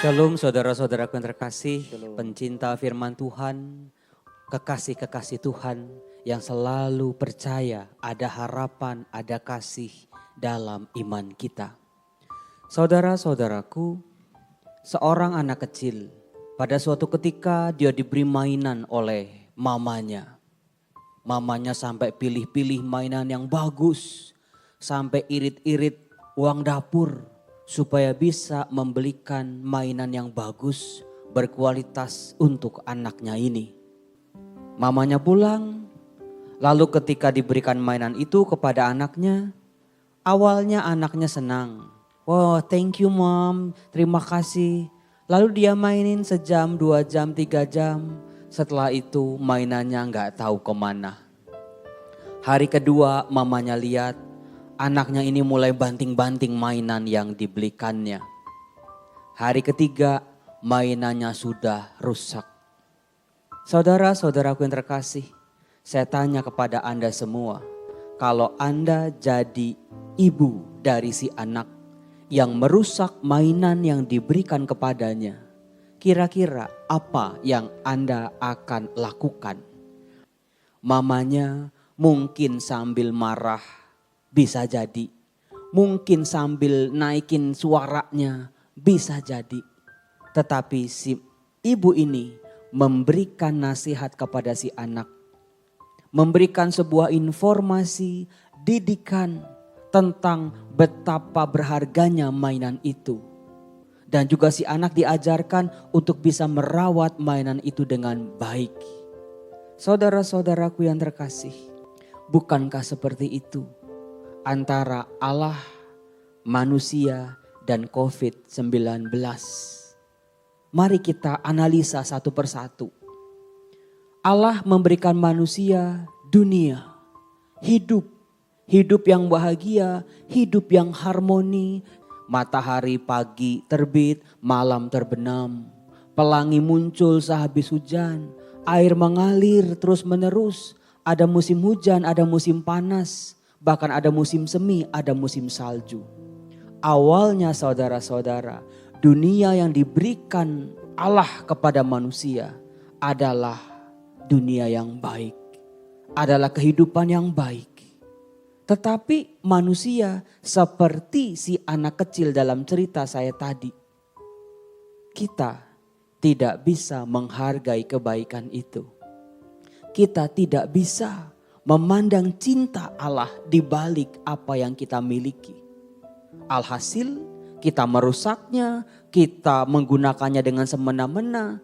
Shalom saudara-saudaraku yang terkasih, Shalom. pencinta firman Tuhan, kekasih-kekasih Tuhan yang selalu percaya ada harapan, ada kasih dalam iman kita. Saudara-saudaraku, seorang anak kecil pada suatu ketika dia diberi mainan oleh mamanya. Mamanya sampai pilih-pilih mainan yang bagus, sampai irit-irit uang dapur supaya bisa membelikan mainan yang bagus, berkualitas untuk anaknya ini. Mamanya pulang, lalu ketika diberikan mainan itu kepada anaknya, awalnya anaknya senang. Wow, thank you mom, terima kasih. Lalu dia mainin sejam, 2 jam, 3 jam. Setelah itu mainannya nggak tahu kemana. Hari kedua mamanya lihat anaknya ini mulai banting-banting mainan yang dibelikannya. Hari ketiga mainannya sudah rusak. Saudara-saudaraku yang terkasih, saya tanya kepada Anda semua, kalau Anda jadi ibu dari si anak yang merusak mainan yang diberikan kepadanya, kira-kira apa yang Anda akan lakukan? Mamanya mungkin sambil marah, bisa jadi. Mungkin sambil naikin suaranya, bisa jadi. Tetapi si ibu ini memberikan nasihat kepada si anak. Memberikan sebuah informasi, didikan tentang betapa berharganya mainan itu. Dan juga si anak diajarkan untuk bisa merawat mainan itu dengan baik. Saudara-saudaraku yang terkasih, bukankah seperti itu antara Allah, manusia, dan COVID-19? Mari kita analisa satu persatu. Allah memberikan manusia dunia, hidup yang bahagia, hidup yang harmoni. Matahari pagi terbit, malam terbenam. Pelangi muncul sehabis hujan. Air mengalir terus menerus. Ada musim hujan, ada musim panas. Bahkan ada musim semi, ada musim salju. Awalnya saudara-saudara, dunia yang diberikan Allah kepada manusia adalah dunia yang baik. Adalah kehidupan yang baik. Tetapi manusia seperti si anak kecil dalam cerita saya tadi. Kita tidak bisa menghargai kebaikan itu. Kita tidak bisa memandang cinta Allah di balik apa yang kita miliki. Alhasil kita merusaknya, kita menggunakannya dengan semena-mena.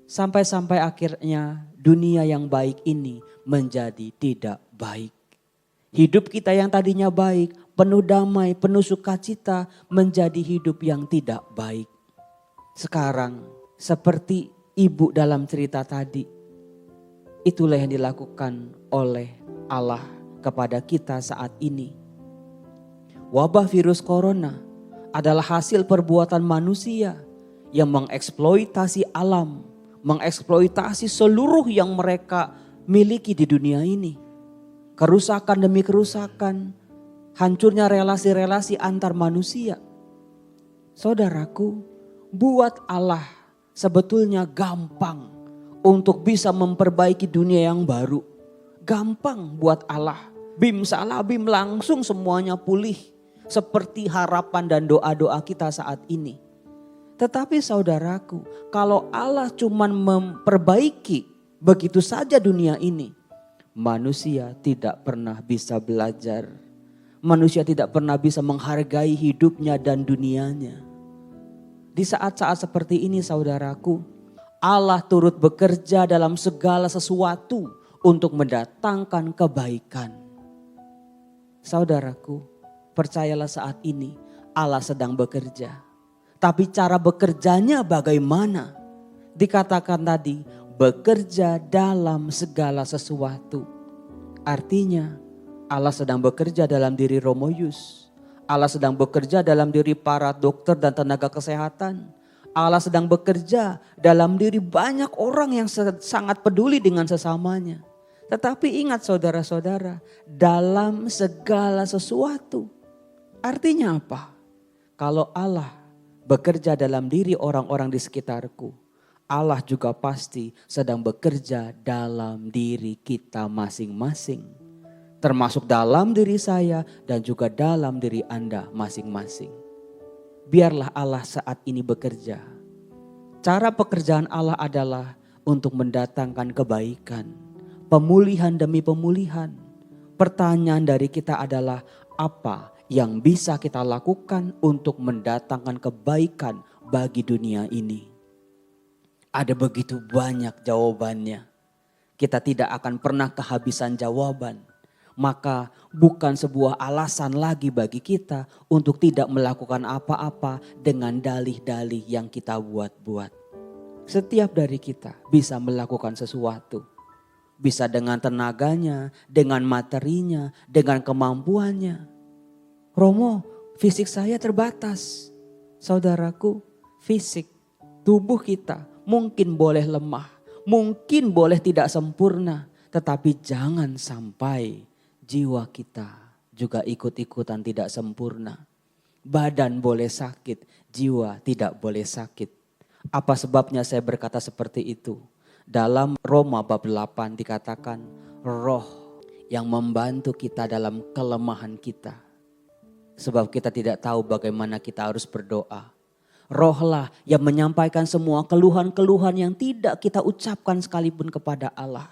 Sampai-sampai akhirnya dunia yang baik ini menjadi tidak baik. Hidup kita yang tadinya baik, penuh damai, penuh sukacita menjadi hidup yang tidak baik. Sekarang seperti ibu dalam cerita tadi, itulah yang dilakukan oleh Allah kepada kita saat ini. Wabah virus corona adalah hasil perbuatan manusia yang mengeksploitasi alam, mengeksploitasi seluruh yang mereka miliki di dunia ini. Kerusakan demi kerusakan, hancurnya relasi-relasi antar manusia. Saudaraku, buat Allah sebetulnya gampang untuk bisa memperbaiki dunia yang baru. Gampang buat Allah. Bim salah bim langsung semuanya pulih. Seperti harapan dan doa-doa kita saat ini. Tetapi saudaraku, kalau Allah cuman memperbaiki begitu saja dunia ini, manusia tidak pernah bisa belajar. Manusia tidak pernah bisa menghargai hidupnya dan dunianya. Di saat-saat seperti ini saudaraku, Allah turut bekerja dalam segala sesuatu untuk mendatangkan kebaikan. Saudaraku, percayalah saat ini Allah sedang bekerja. Tapi cara bekerjanya bagaimana? Dikatakan tadi, bekerja dalam segala sesuatu. Artinya Allah sedang bekerja dalam diri Romoyus. Allah sedang bekerja dalam diri para dokter dan tenaga kesehatan. Allah sedang bekerja dalam diri banyak orang yang sangat peduli dengan sesamanya. Tetapi ingat saudara-saudara, dalam segala sesuatu. Artinya apa? Kalau Allah bekerja dalam diri orang-orang di sekitarku, Allah juga pasti sedang bekerja dalam diri kita masing-masing. Termasuk dalam diri saya dan juga dalam diri Anda masing-masing. Biarlah Allah saat ini bekerja. Cara pekerjaan Allah adalah untuk mendatangkan kebaikan, pemulihan demi pemulihan. Pertanyaan dari kita adalah apa yang bisa kita lakukan untuk mendatangkan kebaikan bagi dunia ini. Ada begitu banyak jawabannya. Kita tidak akan pernah kehabisan jawaban. Maka bukan sebuah alasan lagi bagi kita untuk tidak melakukan apa-apa dengan dalih-dalih yang kita buat-buat. Setiap dari kita bisa melakukan sesuatu. Bisa dengan tenaganya, dengan materinya, dengan kemampuannya. Romo, fisik saya terbatas. Saudaraku, fisik, tubuh kita mungkin boleh lemah, mungkin boleh tidak sempurna. Tetapi jangan sampai jiwa kita juga ikut-ikutan tidak sempurna. Badan boleh sakit, jiwa tidak boleh sakit. Apa sebabnya saya berkata seperti itu? Dalam Roma bab 8 dikatakan roh yang membantu kita dalam kelemahan kita. Sebab kita tidak tahu bagaimana kita harus berdoa. Rohlah yang menyampaikan semua keluhan-keluhan yang tidak kita ucapkan sekalipun kepada Allah.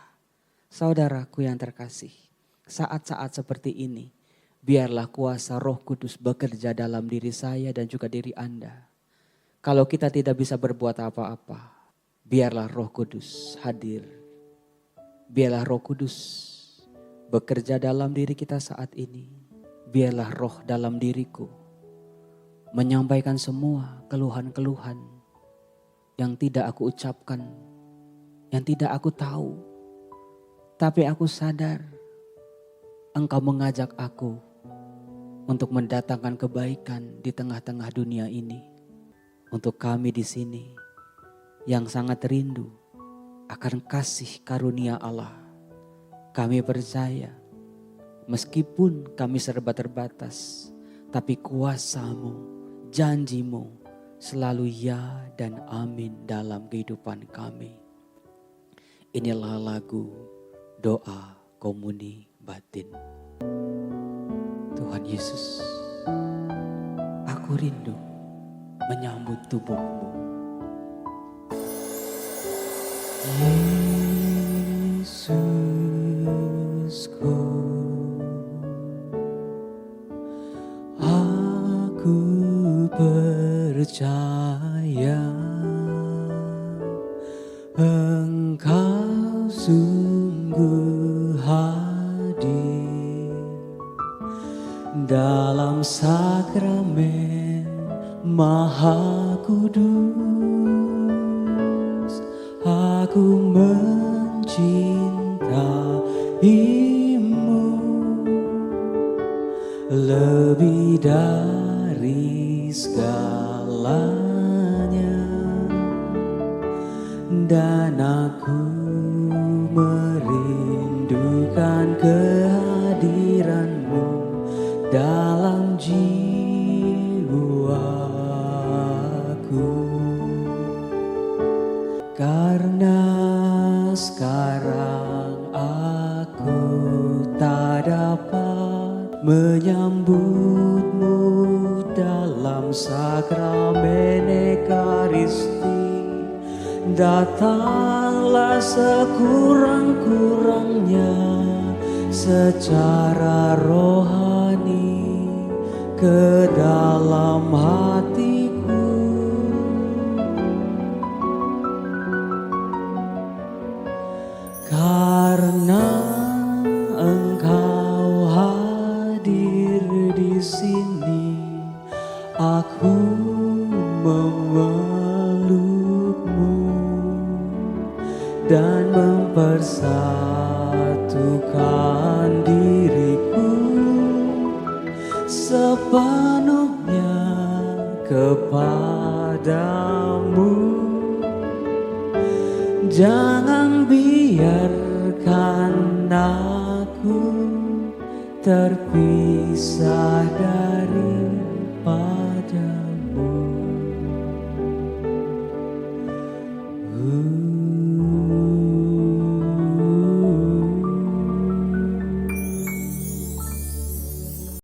Saudaraku yang terkasih, saat-saat seperti ini, biarlah kuasa Roh Kudus bekerja dalam diri saya dan juga diri Anda. Kalau kita tidak bisa berbuat apa-apa, biarlah Roh Kudus hadir. Biarlah Roh Kudus bekerja dalam diri kita saat ini. Biarlah Roh dalam diriku menyampaikan semua keluhan-keluhan yang tidak aku ucapkan, yang tidak aku tahu. Tapi aku sadar Engkau mengajak aku untuk mendatangkan kebaikan di tengah-tengah dunia ini. Untuk kami di sini yang sangat rindu akan kasih karunia Allah. Kami percaya meskipun kami serba terbatas, tapi kuasa-Mu, janji-Mu selalu ya dan amin dalam kehidupan kami. Inilah lagu doa komuni batin. Tuhan Yesus, aku rindu menyambut tubuh-Mu. Yesusku, aku percaya Engkau sungguh hadir dalam sakramen Maha Kudus. Aku mencintaimu lebih dari segalanya, dan aku merindukan kehadiran-Mu dalam jiwaku. Karena sekarang aku tak dapat menyambut-Mu dalam sakramen Ekaristi. Datanglah sekurang-kurangnya secara rohani ke dalam hatiku. Karena Engkau hadir di sini, aku memeluk-Mu dan mempersatukan diriku sepenuhnya kepadamu. Jangan biarkan aku terpisah dari